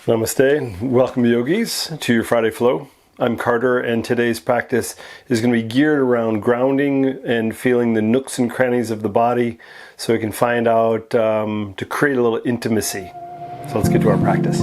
Namaste, welcome yogis to your Friday Flow. I'm Carter and today's practice is going to be geared around grounding and feeling the nooks and crannies of the body so we can find out to create a little intimacy. So let's get to our practice.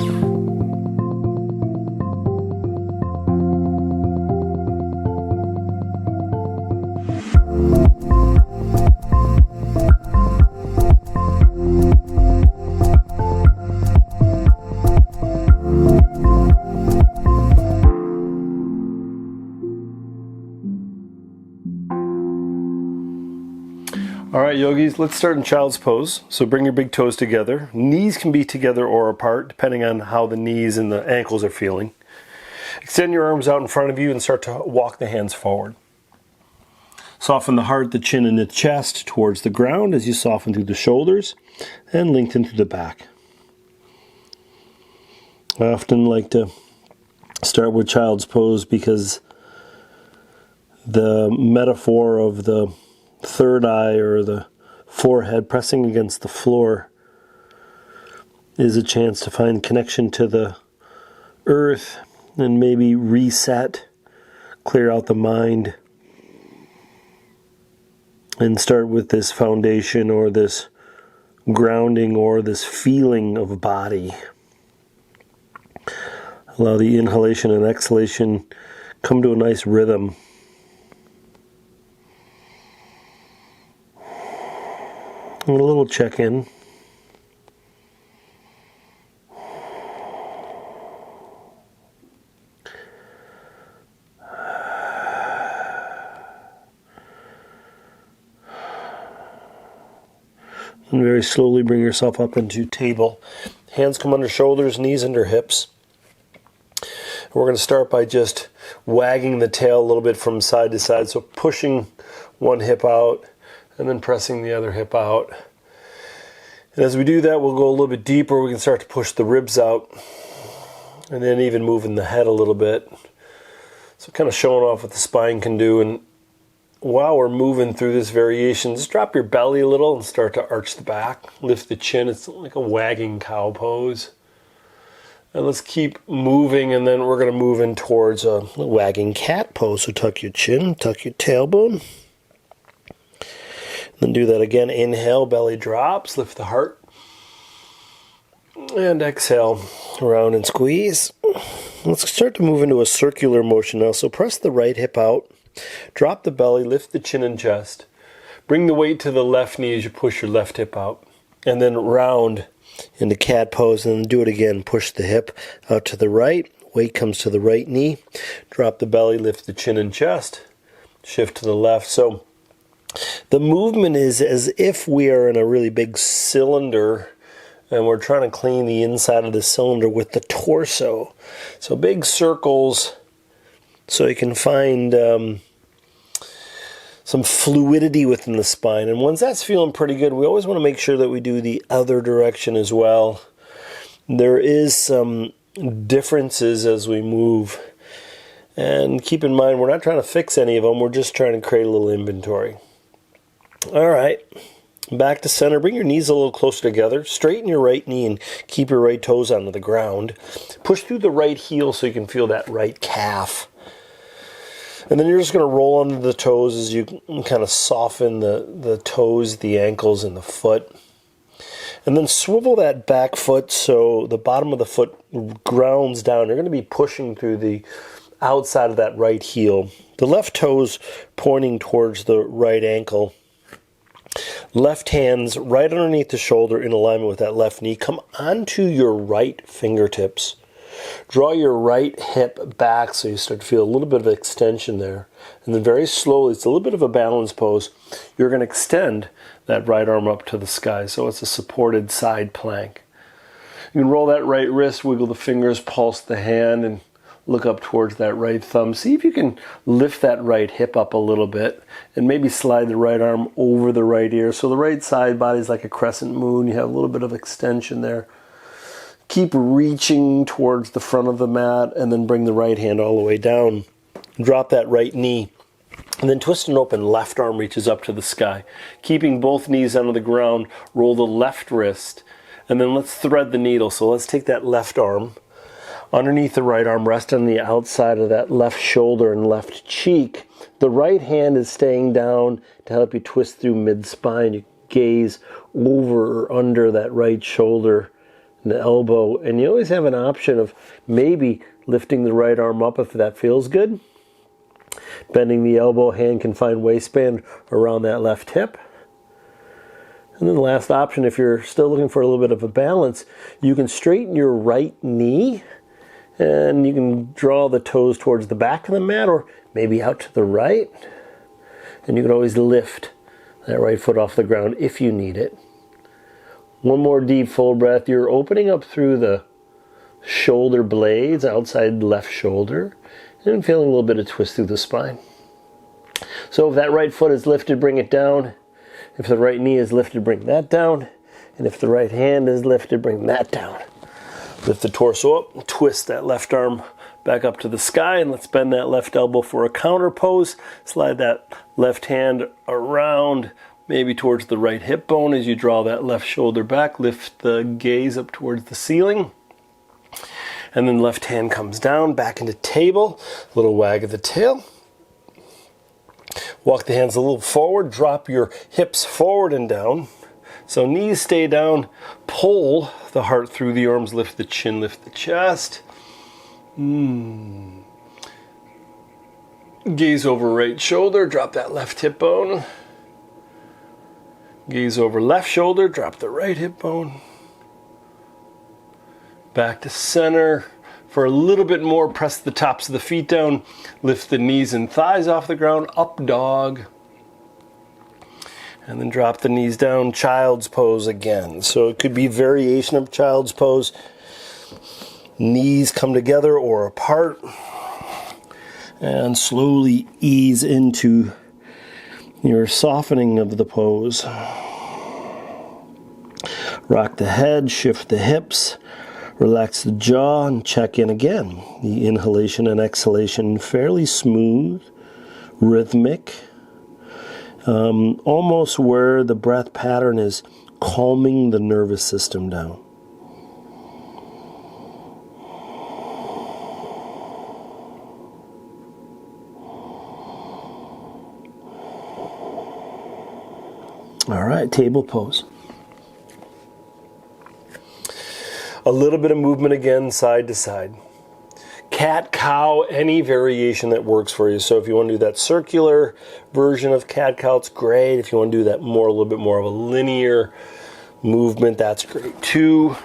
Alright yogis, let's start in child's pose. So bring your big toes together. Knees can be together or apart depending on how the knees and the ankles are feeling. Extend your arms out in front of you and start to walk the hands forward. Soften the heart, the chin, and the chest towards the ground as you soften through the shoulders and lengthen through the back. I often like to start with child's pose because the metaphor of the third eye or the forehead pressing against the floor is a chance to find connection to the earth and maybe reset, clear out the mind, and start with this foundation or this grounding or this feeling of body. Allow the inhalation and exhalation come to a nice rhythm. And a little check-in. And very slowly bring yourself up into table. Hands come under shoulders, knees under hips. We're going to start by just wagging the tail a little bit from side to side. So pushing one hip out and then pressing the other hip out. And as we do that, we'll go a little bit deeper. We can start to push the ribs out and then even moving the head a little bit. So kind of showing off what the spine can do. And while we're moving through this variation, just drop your belly a little and start to arch the back. Lift the chin. It's like a wagging cow pose. And let's keep moving, and then we're going to move in towards a wagging cat pose. So tuck your chin, tuck your tailbone. Then do that again. Inhale, belly drops, lift the heart. And exhale, round and squeeze. Let's start to move into a circular motion now. So press the right hip out, drop the belly, lift the chin and chest. Bring the weight to the left knee as you push your left hip out. And then round into cat pose, and then do it again. Push the hip out to the right. Weight comes to the right knee. Drop the belly, lift the chin and chest. Shift to the left. So the movement is as if we are in a really big cylinder and we're trying to clean the inside of the cylinder with the torso. So big circles so you can find some fluidity within the spine. And once that's feeling pretty good, we always want to make sure that we do the other direction as well. There is some differences as we move. And keep in mind, we're not trying to fix any of them. We're just trying to create a little inventory. All right, back to center. Bring your knees a little closer together. Straighten your right knee and keep your right toes onto the ground. Push through the right heel so you can feel that right calf. And then you're just going to roll under the toes as you kind of soften the toes, the ankles, and the foot. And then swivel that back foot so the bottom of the foot grounds down. You're going to be pushing through the outside of that right heel. The left toes pointing towards the right ankle. Left hands right underneath the shoulder in alignment with that left knee. Come onto your right fingertips. Draw your right hip back so you start to feel a little bit of extension there. And then very slowly, it's a little bit of a balance pose, you're going to extend that right arm up to the sky. So it's a supported side plank. You can roll that right wrist, wiggle the fingers, pulse the hand, and look up towards that right thumb. See if you can lift that right hip up a little bit and maybe slide the right arm over the right ear. So the right side body is like a crescent moon. You have a little bit of extension there. Keep reaching towards the front of the mat and then bring the right hand all the way down. Drop that right knee and then twist and open. Left arm reaches up to the sky. Keeping both knees under the ground, roll the left wrist and then let's thread the needle. So let's take that left arm, Underneath the right arm, rest on the outside of that left shoulder and left cheek. The right hand is staying down to help you twist through mid-spine. You gaze over or under that right shoulder and the elbow. And you always have an option of maybe lifting the right arm up if that feels good. Bending the elbow, hand can find waistband around that left hip. And then the last option, if you're still looking for a little bit of a balance, you can straighten your right knee and you can draw the toes towards the back of the mat or maybe out to the right. And you can always lift that right foot off the ground if you need it. One more deep full breath. You're opening up through the shoulder blades, outside left shoulder, and feeling a little bit of twist through the spine. So if that right foot is lifted, bring it down. If the right knee is lifted, bring that down. And if the right hand is lifted, bring that down. Lift the torso up, twist that left arm back up to the sky, and let's bend that left elbow for a counter pose. Slide that left hand around, maybe towards the right hip bone as you draw that left shoulder back. Lift the gaze up towards the ceiling. And then left hand comes down, back into table. A little wag of the tail. Walk the hands a little forward, drop your hips forward and down. So knees stay down, pull the heart through the arms, lift the chin, lift the chest. Gaze over right shoulder, drop that left hip bone. Gaze over left shoulder, drop the right hip bone. Back to center. For a little bit more, press the tops of the feet down, lift the knees and thighs off the ground, up dog. And then drop the knees down, child's pose again. So it could be variation of child's pose. Knees come together or apart. And slowly ease into your softening of the pose. Rock the head, shift the hips. Relax the jaw and check in again. The inhalation and exhalation fairly smooth, rhythmic, almost where the breath pattern is calming the nervous system down. All right, table pose. A little bit of movement again, side to side. Cat, cow, any variation that works for you. So if you want to do that circular version of cat, cow, it's great. If you want to do that more, a little bit more of a linear movement, that's great too.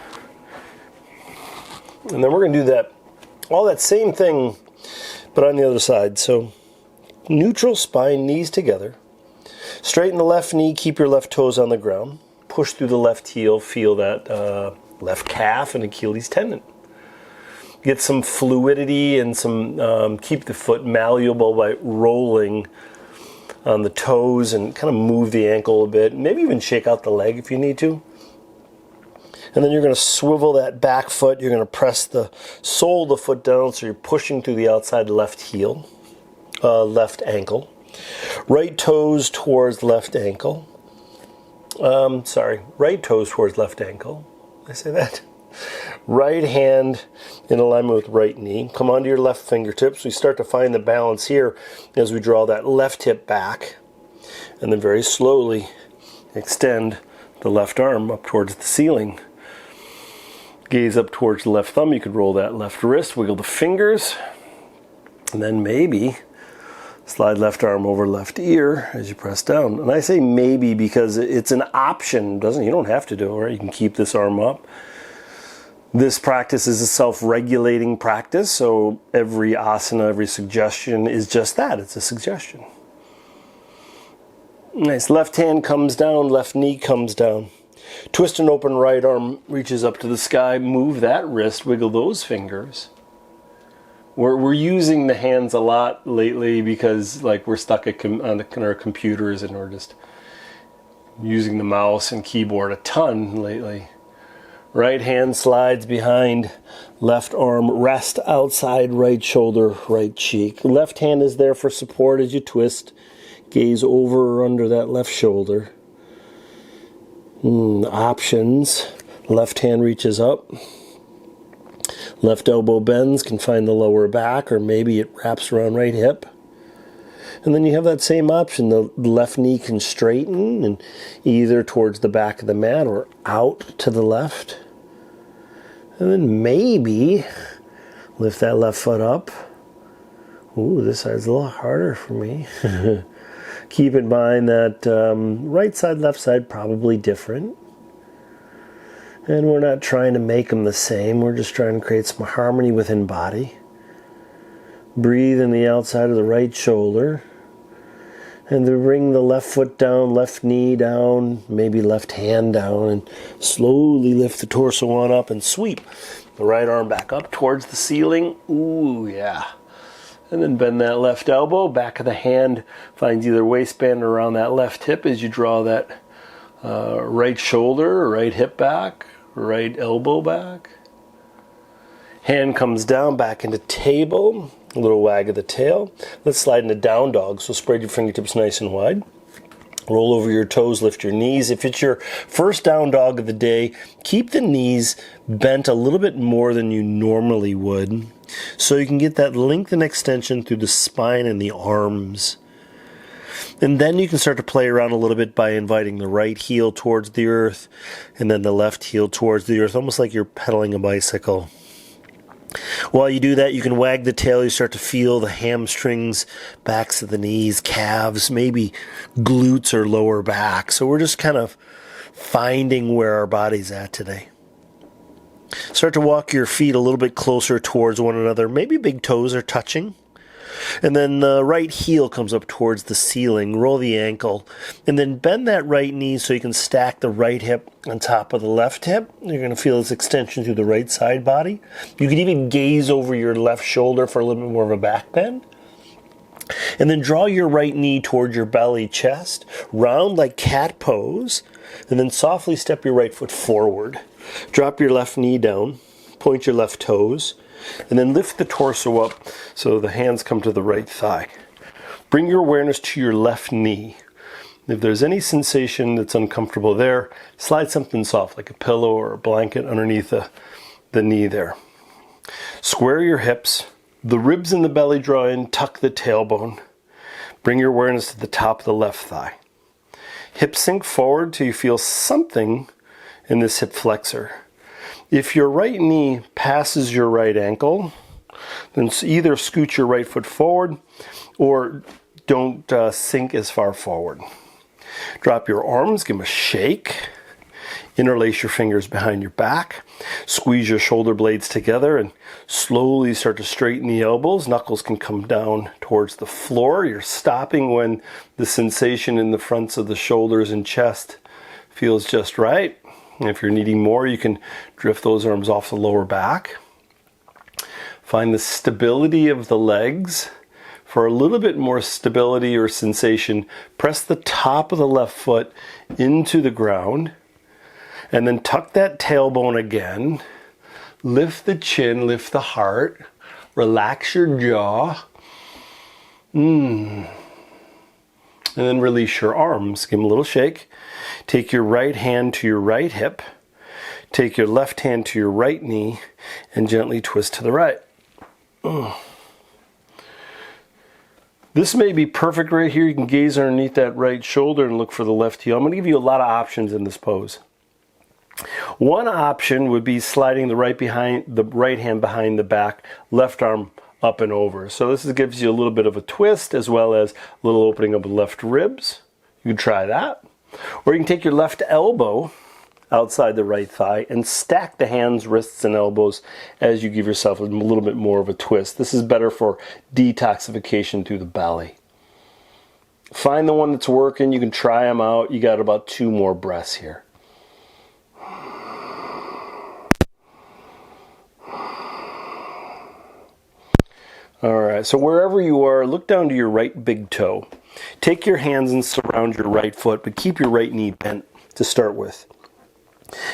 And then we're going to do that, all that same thing, but on the other side. So neutral spine, knees together. Straighten the left knee, keep your left toes on the ground. Push through the left heel, feel that left calf and Achilles tendon. Get some fluidity and some keep the foot malleable by rolling on the toes and kind of move the ankle a bit. Maybe even shake out the leg if you need to. And then you're going to swivel that back foot. You're going to press the sole of the foot down so you're pushing through the outside left heel, left ankle. Right toes towards left ankle. Right toes towards left ankle. Did I say that? Right hand in alignment with right knee. Come onto your left fingertips. We start to find the balance here as we draw that left hip back. And then very slowly extend the left arm up towards the ceiling. Gaze up towards the left thumb. You could roll that left wrist, wiggle the fingers. And then maybe slide left arm over left ear as you press down. And I say maybe because it's an option. You don't have to do it, right? You can keep this arm up. This practice is a self-regulating practice, so every asana, every suggestion is just that. It's a suggestion. Nice. Left hand comes down, left knee comes down. Twist and open right arm reaches up to the sky. Move that wrist, wiggle those fingers. We're using the hands a lot lately because we're stuck on our computers and we're just using the mouse and keyboard a ton lately. Right hand slides behind, left arm rest outside right shoulder, right cheek. Left hand is there for support as you twist. Gaze over or under that left shoulder. Options. Left hand reaches up. Left elbow bends, can find the lower back, or maybe it wraps around right hip. And then you have that same option. The left knee can straighten and either towards the back of the mat or out to the left. And then maybe lift that left foot up. Ooh, this side's a little harder for me. Keep in mind that right side, left side, probably different. And we're not trying to make them the same. We're just trying to create some harmony within body. Breathe in the outside of the right shoulder. And then bring the left foot down, left knee down, maybe left hand down, and slowly lift the torso on up and sweep the right arm back up towards the ceiling. Ooh, yeah. And then bend that left elbow. Back of the hand finds either waistband or around that left hip as you draw that right shoulder, right hip back, right elbow back. Hand comes down, back into table. A little wag of the tail. Let's slide into down dog. So spread your fingertips nice and wide. Roll over your toes, lift your knees. If it's your first down dog of the day, keep the knees bent a little bit more than you normally would, so you can get that length and extension through the spine and the arms. And then you can start to play around a little bit by inviting the right heel towards the earth and then the left heel towards the earth, almost like you're pedaling a bicycle. While you do that, you can wag the tail. You start to feel the hamstrings, backs of the knees, calves, maybe glutes or lower back. So we're just kind of finding where our body's at today. Start to walk your feet a little bit closer towards one another. Maybe big toes are touching. And then the right heel comes up towards the ceiling. Roll the ankle. And then bend that right knee so you can stack the right hip on top of the left hip. You're going to feel this extension through the right side body. You can even gaze over your left shoulder for a little bit more of a back bend. And then draw your right knee towards your belly, chest. Round like cat pose. And then softly step your right foot forward. Drop your left knee down. Point your left toes. And then lift the torso up so the hands come to the right thigh. Bring your awareness to your left knee. If there's any sensation that's uncomfortable there, slide something soft like a pillow or a blanket underneath the knee there. Square your hips. The ribs in the belly draw in, tuck the tailbone. Bring your awareness to the top of the left thigh. Hips sink forward till you feel something in this hip flexor. If your right knee passes your right ankle, then either scoot your right foot forward or don't sink as far forward. Drop your arms, give them a shake. Interlace your fingers behind your back. Squeeze your shoulder blades together and slowly start to straighten the elbows. Knuckles can come down towards the floor. You're stopping when the sensation in the fronts of the shoulders and chest feels just right. And if you're needing more, you can drift those arms off the lower back. Find the stability of the legs. For a little bit more stability or sensation, press the top of the left foot into the ground. And then tuck that tailbone again. Lift the chin, lift the heart. Relax your jaw. And then release your arms. Give them a little shake. Take your right hand to your right hip. Take your left hand to your right knee and gently twist to the right. This may be perfect right here. You can gaze underneath that right shoulder and look for the left heel. I'm going to give you a lot of options in this pose. One option would be sliding the right hand behind the back, left arm up and over. So this gives you a little bit of a twist as well as a little opening of the left ribs. You can try that. Or you can take your left elbow outside the right thigh and stack the hands, wrists, and elbows as you give yourself a little bit more of a twist. This is better for detoxification through the belly. Find the one that's working. You can try them out. You got about 2 more breaths here. Alright, so wherever you are, look down to your right big toe. Take your hands and surround your right foot, but keep your right knee bent to start with.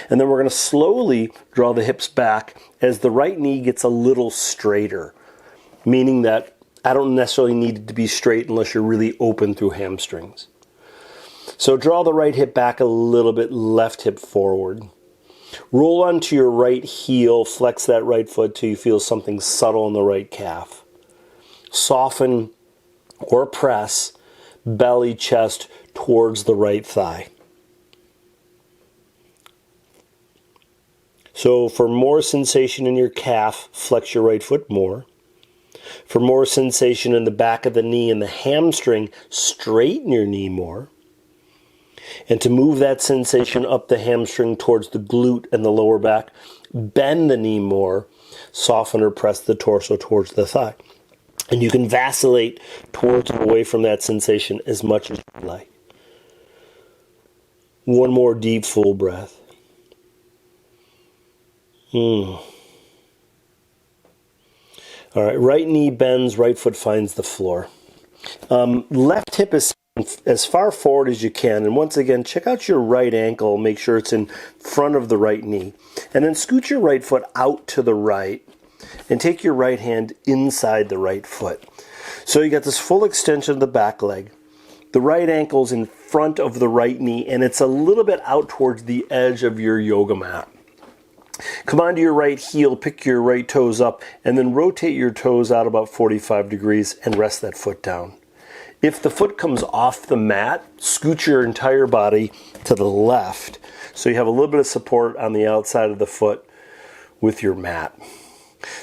And then we're going to slowly draw the hips back as the right knee gets a little straighter, meaning that I don't necessarily need it to be straight unless you're really open through hamstrings. So draw the right hip back a little bit, left hip forward. Roll onto your right heel, flex that right foot till you feel something subtle in the right calf. Soften or press belly, chest towards the right thigh. So for more sensation in your calf, flex your right foot more. For more sensation in the back of the knee and the hamstring, straighten your knee more. And to move that sensation up the hamstring towards the glute and the lower back, bend the knee more, soften or press the torso towards the thigh. And you can vacillate towards and away from that sensation as much as you like. One more deep, full breath. All right, right knee bends, right foot finds the floor. Left hip is as far forward as you can. And once again, check out your right ankle. Make sure it's in front of the right knee. And then scoot your right foot out to the right. And take your right hand inside the right foot. So you got this full extension of the back leg. The right ankle's in front of the right knee. And it's a little bit out towards the edge of your yoga mat. Come onto your right heel, pick your right toes up, and then rotate your toes out about 45 degrees and rest that foot down. If the foot comes off the mat, scoot your entire body to the left so you have a little bit of support on the outside of the foot with your mat.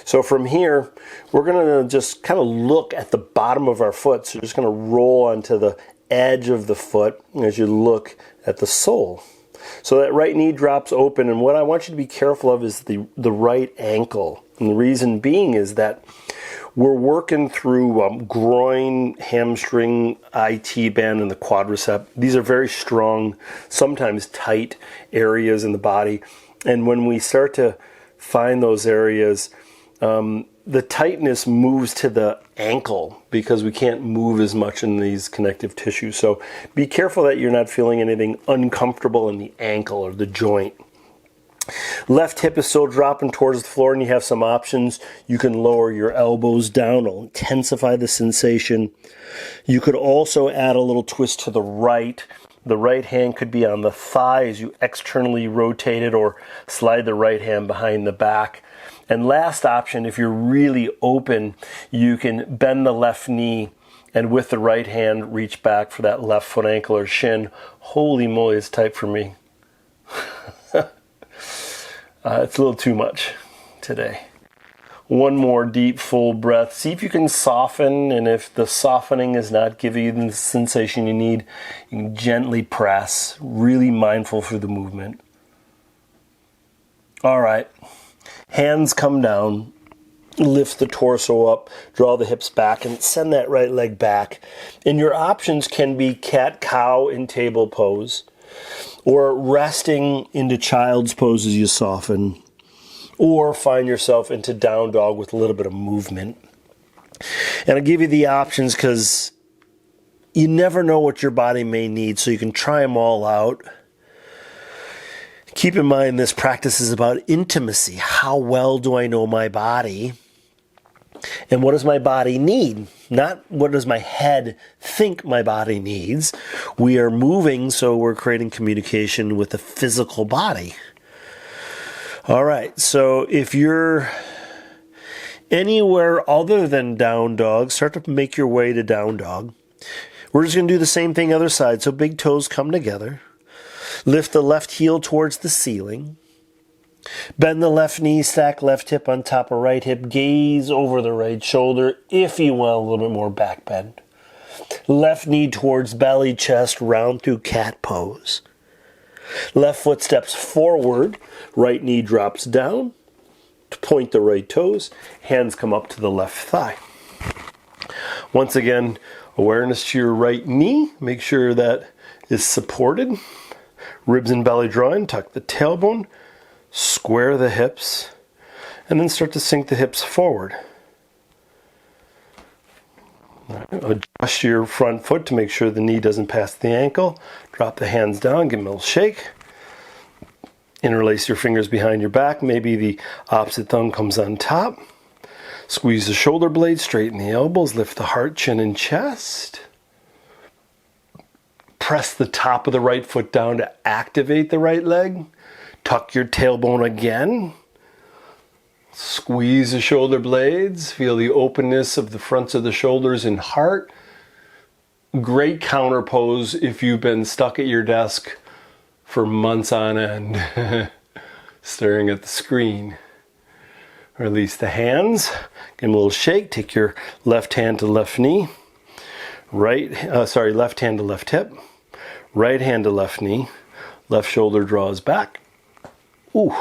So from here, we're going to just kind of look at the bottom of our foot. So you're just going to roll onto the edge of the foot as you look at the sole. So that right knee drops open, and what I want you to be careful of is the right ankle. And the reason being is that we're working through groin, hamstring, IT band, and the quadricep. These are very strong, sometimes tight areas in the body. And when we start to find those areas, the tightness moves to the ankle because we can't move as much in these connective tissues. So be careful that you're not feeling anything uncomfortable in the ankle or the joint. Left hip is still dropping towards the floor, and you have some options. You can lower your elbows down, it'll intensify the sensation. You could also add a little twist to the right. The right hand could be on the thigh as you externally rotate it, or slide the right hand behind the back. And last option, if you're really open, you can bend the left knee and with the right hand reach back for that left foot ankle or shin. Holy moly, it's tight for me. It's a little too much today. One more deep, full breath. See if you can soften, and if the softening is not giving you the sensation you need, you can gently press, really mindful for the movement. All right. Hands come down, lift the torso up, draw the hips back, and send that right leg back. And your options can be cat-cow in table pose, or resting into child's pose as you soften, or find yourself into down dog with a little bit of movement. And I'll give you the options because you never know what your body may need, so you can try them all out. Keep in mind, this practice is about intimacy. How well do I know my body? And what does my body need? Not what does my head think my body needs. We are moving, so we're creating communication with the physical body. All right, so if you're anywhere other than down dog, start to make your way to down dog. We're just going to do the same thing other side. So big toes come together. Lift the left heel towards the ceiling. Bend the left knee, stack left hip on top of right hip. Gaze over the right shoulder if you want a little bit more back bend. Left knee towards belly, chest, round through cat pose. Left foot steps forward. Right knee drops down to point the right toes. Hands come up to the left thigh. Once again, awareness to your right knee. Make sure that is supported. Ribs and belly draw in, tuck the tailbone, square the hips, and then start to sink the hips forward. Adjust your front foot to make sure the knee doesn't pass the ankle. Drop the hands down, give them a little shake. Interlace your fingers behind your back. Maybe the opposite thumb comes on top. Squeeze the shoulder blades, straighten the elbows, lift the heart, chin, and chest. Press the top of the right foot down to activate the right leg. Tuck your tailbone again. Squeeze the shoulder blades. Feel the openness of the fronts of the shoulders and heart. Great counter pose if you've been stuck at your desk for months on end, staring at the screen. Release the hands. Give them a little shake. Take your left hand to left knee. Left hand to left hip. Right hand to left knee. Left shoulder draws back. Ooh.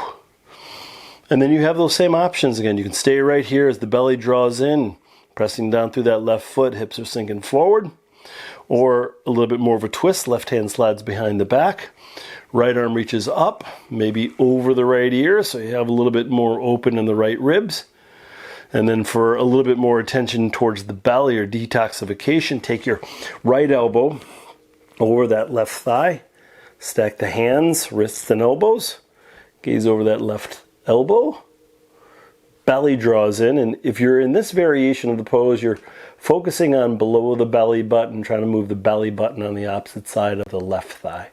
And then you have those same options again. You can stay right here as the belly draws in, pressing down through that left foot. Hips are sinking forward. Or a little bit more of a twist. Left hand slides behind the back. Right arm reaches up, maybe over the right ear, so you have a little bit more open in the right ribs. And then for a little bit more attention towards the belly or detoxification, take your right elbow over that left thigh. Stack the hands, wrists, and elbows. Gaze over that left elbow. Belly draws in, and if you're in this variation of the pose, you're focusing on below the belly button, trying to move the belly button on the opposite side of the left thigh.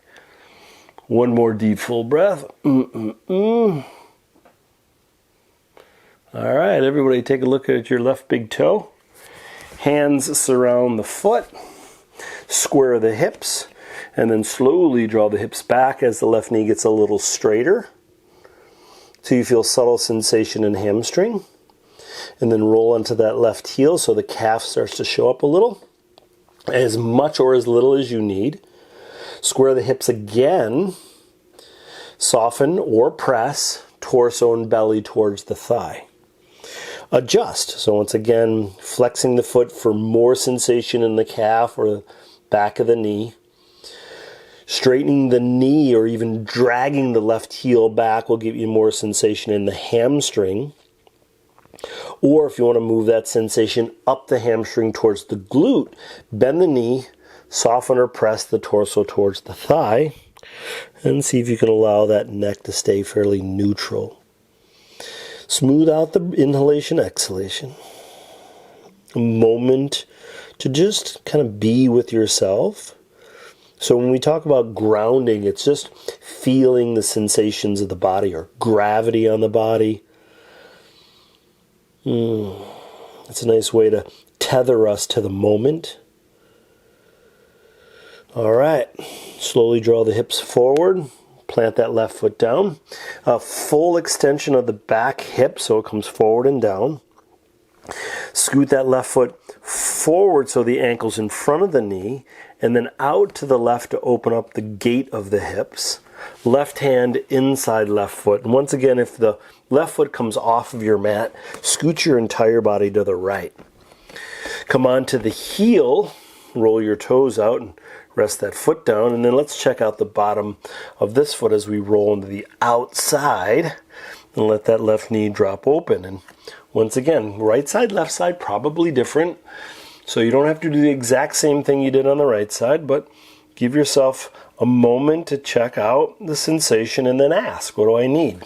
One more deep full breath. All right, everybody take a look at your left big toe. Hands surround the foot. Square the hips, and then slowly draw the hips back as the left knee gets a little straighter. So you feel subtle sensation in hamstring. And then roll onto that left heel so the calf starts to show up a little. As much or as little as you need. Square the hips again. Soften or press torso and belly towards the thigh. Adjust. So once again, flexing the foot for more sensation in the calf or back of the knee. Straightening the knee or even dragging the left heel back will give you more sensation in the hamstring. Or if you want to move that sensation up the hamstring towards the glute, bend the knee, soften or press the torso towards the thigh, and see if you can allow that neck to stay fairly neutral. Smooth out the inhalation, exhalation. A moment to just kind of be with yourself. So when we talk about grounding, it's just feeling the sensations of the body or gravity on the body. It's a nice way to tether us to the moment. All right, slowly draw the hips forward. Plant that left foot down. A full extension of the back hip so it comes forward and down. Scoot that left foot forward so the ankle's in front of the knee, and then out to the left to open up the gate of the hips. Left hand inside left foot. And once again, if the left foot comes off of your mat, scoot your entire body to the right. Come on to the heel, roll your toes out and rest that foot down, and then let's check out the bottom of this foot as we roll into the outside and let that left knee drop open. And once again, right side, left side, probably different. So you don't have to do the exact same thing you did on the right side, but give yourself a moment to check out the sensation and then ask, what do I need?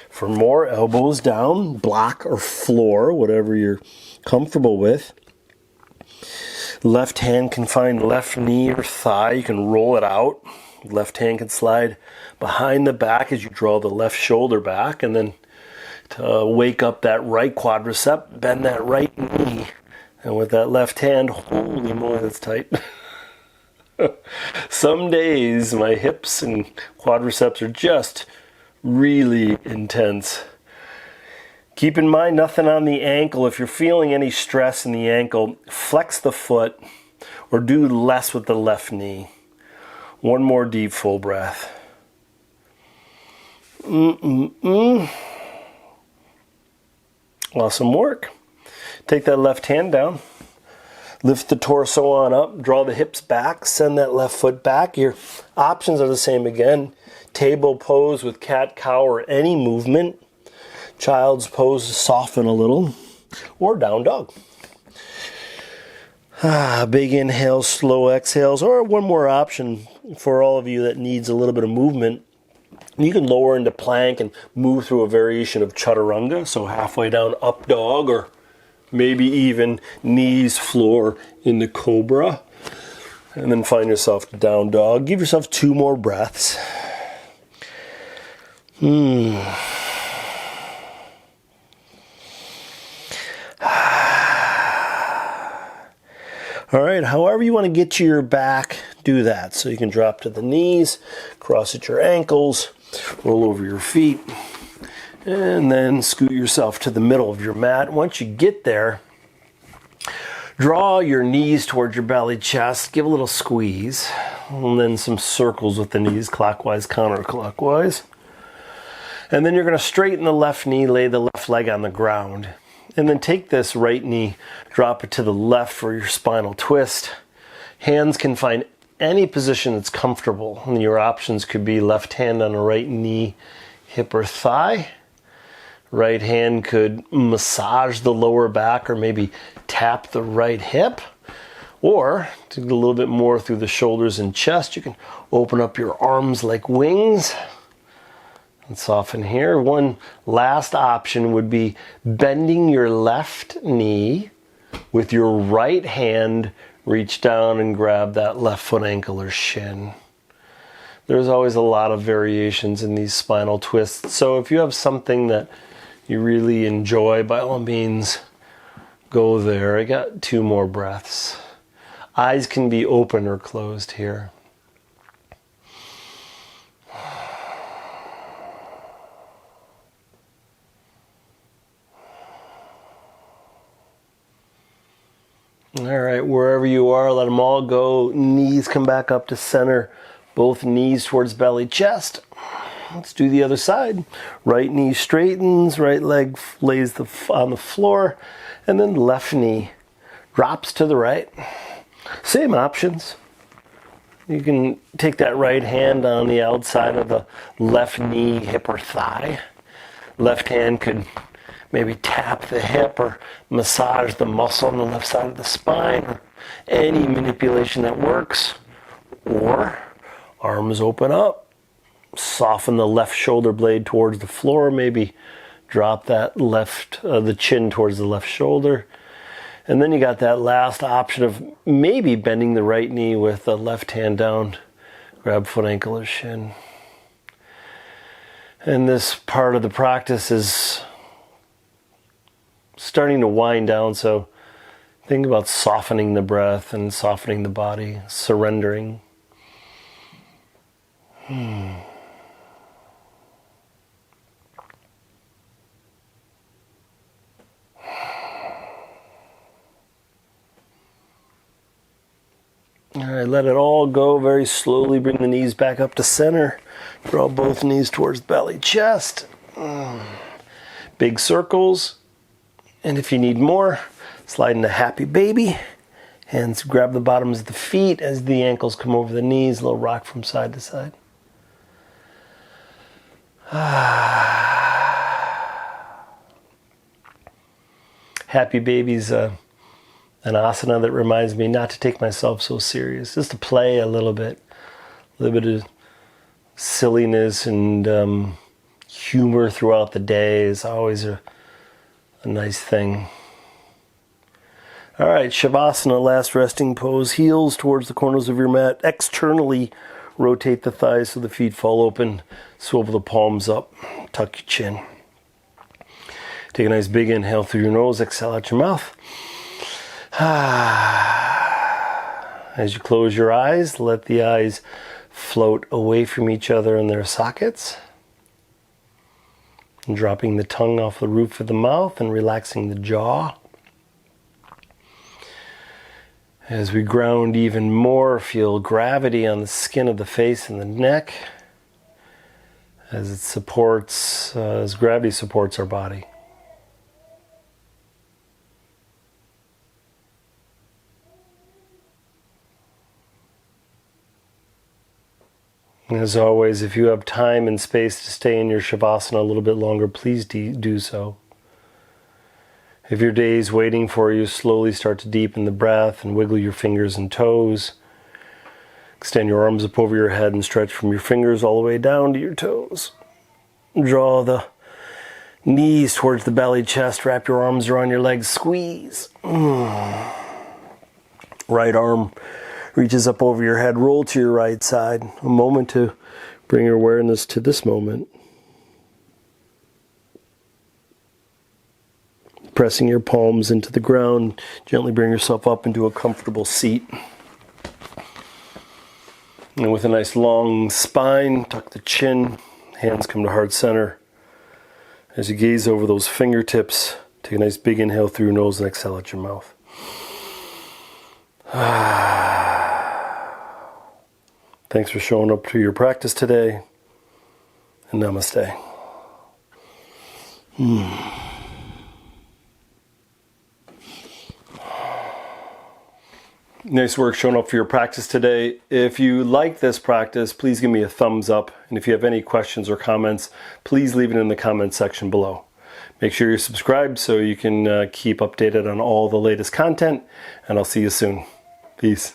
For more, elbows down, block or floor, whatever you're comfortable with. Left hand can find left knee or thigh. You can roll it out. Left hand can slide behind the back as you draw the left shoulder back, and then to wake up that right quadricep, bend that right knee. And with that left hand, holy moly, that's tight. Some days my hips and quadriceps are just really intense. Keep in mind, nothing on the ankle. If you're feeling any stress in the ankle, flex the foot or do less with the left knee. One more deep, full breath. Awesome work. Take that left hand down. Lift the torso on up. Draw the hips back. Send that left foot back. Your options are the same again. Table pose with cat-cow or any movement. Child's pose to soften a little. Or down dog. Big inhales, slow exhales. Or one more option for all of you that needs a little bit of movement. You can lower into plank and move through a variation of chaturanga. So halfway down, up dog, or maybe even knees floor in the cobra. And then find yourself to down dog. Give yourself 2 more breaths. All right, however you want to get to your back, do that. So you can drop to the knees, cross at your ankles, roll over your feet, and then scoot yourself to the middle of your mat. Once you get there, draw your knees towards your belly, chest, give a little squeeze, and then some circles with the knees, clockwise, counterclockwise. And then you're going to straighten the left knee, lay the left leg on the ground. And then take this right knee, drop it to the left for your spinal twist. Hands can find any position that's comfortable. And your options could be left hand on the right knee, hip or thigh. Right hand could massage the lower back or maybe tap the right hip. Or, to get a little bit more through the shoulders and chest, you can open up your arms like wings. And soften here. One last option would be bending your left knee with your right hand, reach down and grab that left foot ankle or shin. There's always a lot of variations in these spinal twists. So if you have something that you really enjoy, by all means, go there. I got 2 more breaths. Eyes can be open or closed here. All right, wherever you are, let them all go. Knees come back up to center. Both knees towards belly, chest. Let's do the other side. Right knee straightens, right leg lays on the floor, and then left knee drops to the right. Same options. You can take that right hand on the outside of the left knee, hip or thigh. Left hand could maybe tap the hip or massage the muscle on the left side of the spine, or any manipulation that works. Or arms open up, soften the left shoulder blade towards the floor, maybe drop that the chin towards the left shoulder. And then you got that last option of maybe bending the right knee with the left hand down, grab foot, ankle, or shin. And this part of the practice is starting to wind down, so think about softening the breath and softening the body, surrendering. All right, let it all go very slowly. Bring the knees back up to center. Draw both knees towards belly, chest. Big circles. And if you need more, slide into happy baby. Hands grab the bottoms of the feet as the ankles come over the knees. A little rock from side to side. Happy baby's an asana that reminds me not to take myself so serious. Just to play a little bit of silliness and humor throughout the day is always a nice thing. All right, Shavasana, last resting pose. Heels towards the corners of your mat. Externally rotate the thighs so the feet fall open. Swivel the palms up. Tuck your chin. Take a nice big inhale through your nose. Exhale out your mouth. As you close your eyes, let the eyes float away from each other in their sockets. And dropping the tongue off the roof of the mouth and relaxing the jaw. As we ground even more, feel gravity on the skin of the face and the neck as gravity supports our body. As always, if you have time and space to stay in your Shavasana a little bit longer, please do so. If your day is waiting for you, slowly start to deepen the breath and wiggle your fingers and toes. Extend your arms up over your head and stretch from your fingers all the way down to your toes. Draw the knees towards the belly, chest. Wrap your arms around your legs. Squeeze. Right arm reaches up over your head. Roll to your right side. A moment to bring your awareness to this moment. pressing your palms into the ground. Gently bring yourself up into a comfortable seat. And with a nice long spine, tuck the chin, hands come to heart center. As you gaze over those fingertips, take a nice big inhale through your nose and exhale out your mouth. Thanks for showing up to your practice today, and namaste. Nice work showing up for your practice today. If you like this practice, please give me a thumbs up. And if you have any questions or comments, please leave it in the comments section below. Make sure you're subscribed so you can keep updated on all the latest content. And I'll see you soon. Peace.